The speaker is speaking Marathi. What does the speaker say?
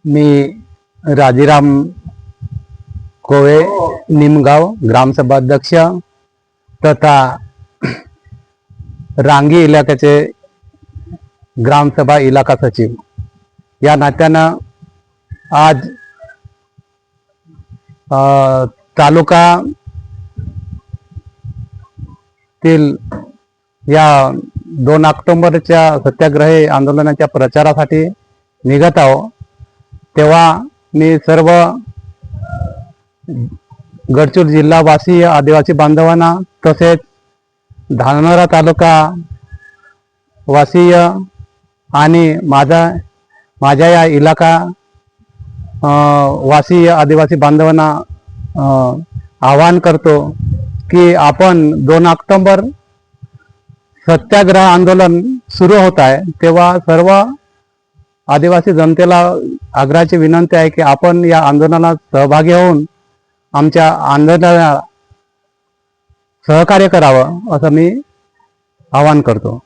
मी राजीराम कोळे निमगाव ग्रामसभा अध्यक्ष तथा रांगी इलाक्याचे ग्रामसभा इलाका सचिव या नात्यानं आज तालुका तील या 2 ऑक्टोबरच्या सत्याग्रही आंदोलनाच्या प्रचारासाठी निघत आहो, तेव्हा मी सर्व गडचिर जिल्हावासी आदिवासी बांधवांना तसेच धानोरा तालुका वासीय आणि माझ्या या इलाका वासीय आदिवासी बांधवांना आवाहन करतो की आपण 2 ऑक्टोबर सत्याग्रह आंदोलन सुरू होत आहे, तेव्हा सर्व आदिवासी जनतेला आग्रहाची विनंती आहे की आपण या आंदोलनात सहभागी होऊन आमच्या आंदोलनाला सहकार्य करावं असं मी आवाहन करतो.